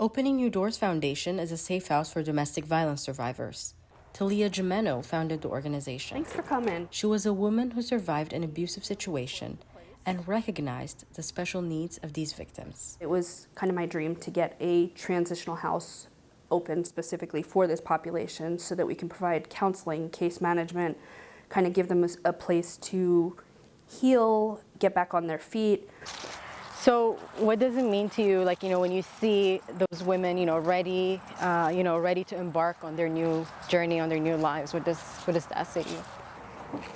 Opening New Doors Foundation is a safe house for domestic violence survivors. Talia Jimeno founded the organization. Thanks for coming. She was a woman who survived an abusive situation and recognized the special needs of these victims. It was kind of my dream to get a transitional house open specifically for this population so that we can provide counseling, case management, kind of give them a place to heal, get back on their feet. So what does it mean to you, when you see those women, ready to embark on their new journey, on their new lives? What does that say to you?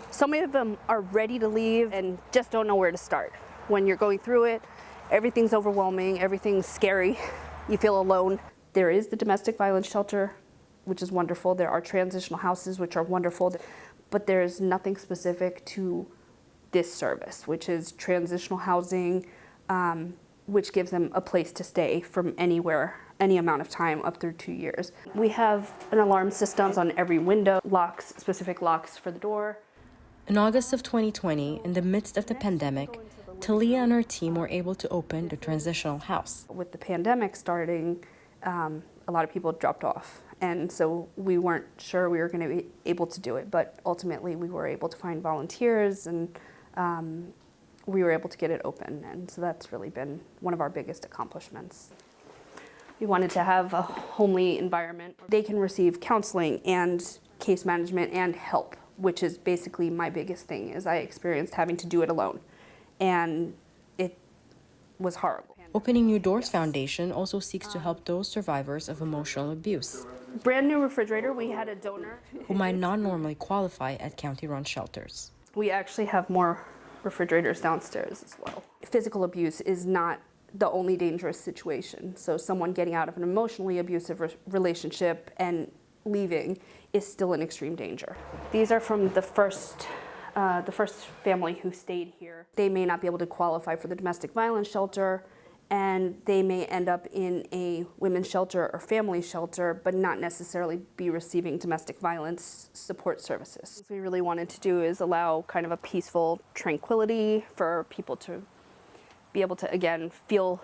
So many of them are ready to leave and just don't know where to start. When you're going through it, everything's overwhelming, everything's scary, you feel alone. There is the domestic violence shelter, which is wonderful. There are transitional houses, which are wonderful, but there's nothing specific to this service, which is transitional housing, which gives them a place to stay from anywhere, any amount of time, up through 2 years. We have an alarm systems on every window, locks, specific locks for the door. In August of 2020, in the midst of the pandemic, Talia and her team were able to open the transitional house. With the pandemic starting, a lot of people dropped off, and so we weren't sure we were going to be able to do it, but ultimately we were able to find volunteers, and we were able to get it open, and so that's really been one of our biggest accomplishments. We wanted to have a homely environment. They can receive counseling and case management and help, which is basically my biggest thing, is I experienced having to do it alone, and it was horrible. Opening New Doors Foundation also seeks to help those survivors of emotional abuse. Brand new refrigerator, we had a donor who might not normally qualify at county-run shelters. We actually have more refrigerators downstairs as well. Physical abuse is not the only dangerous situation. So someone getting out of an emotionally abusive relationship and leaving is still in extreme danger. These are from the first family who stayed here. They may not be able to qualify for the domestic violence shelter, and they may end up in a women's shelter or family shelter, but not necessarily be receiving domestic violence support services. What we really wanted to do is allow kind of a peaceful tranquility for people to be able to, again, feel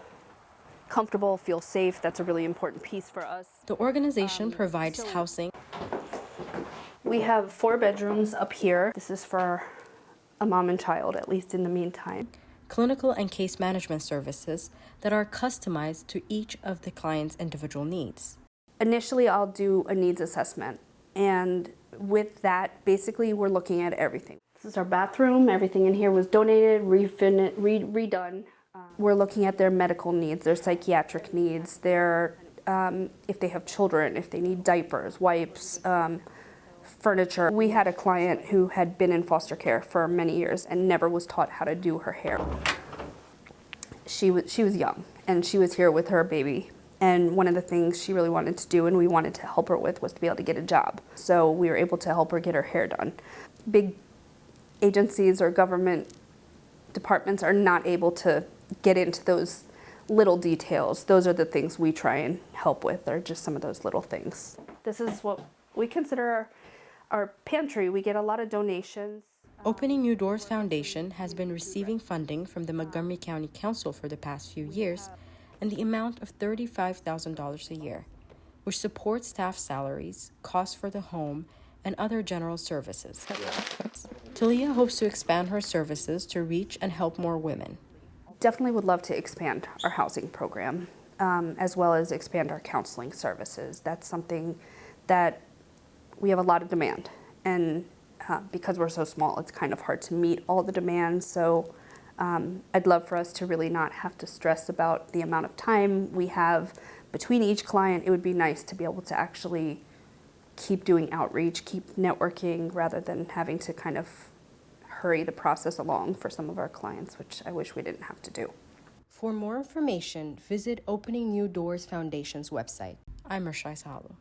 comfortable, feel safe. That's a really important piece for us. The organization provides housing. We have 4 bedrooms up here. This is for a mom and child, at least in the meantime. Clinical and case management services that are customized to each of the client's individual needs. Initially, I'll do a needs assessment, and with that, basically, we're looking at everything. This is our bathroom. Everything in here was donated, redone. We're looking at their medical needs, their psychiatric needs, their if they have children, if they need diapers, wipes, furniture. We had a client who had been in foster care for many years and never was taught how to do her hair. She was young, and she was here with her baby, and one of the things she really wanted to do and we wanted to help her with was to be able to get a job. So we were able to help her get her hair done. Big agencies or government departments are not able to get into those little details. Those are the things we try and help with, are just some of those little things. This is what we consider our pantry. We get a lot of donations. Opening New Doors Foundation has been receiving funding from the Montgomery County Council for the past few years in the amount of $35,000 a year, which supports staff salaries, costs for the home, and other general services. Talia hopes to expand her services to reach and help more women. Definitely would love to expand our housing program, as well as expand our counseling services. That's something that we have a lot of demand, and because we're so small, it's kind of hard to meet all the demands. So I'd love for us to really not have to stress about the amount of time we have between each client. It would be nice to be able to actually keep doing outreach, keep networking, rather than having to kind of hurry the process along for some of our clients, which I wish we didn't have to do. For more information, visit Opening New Doors Foundation's website. I'm Mirchaye Sahlu.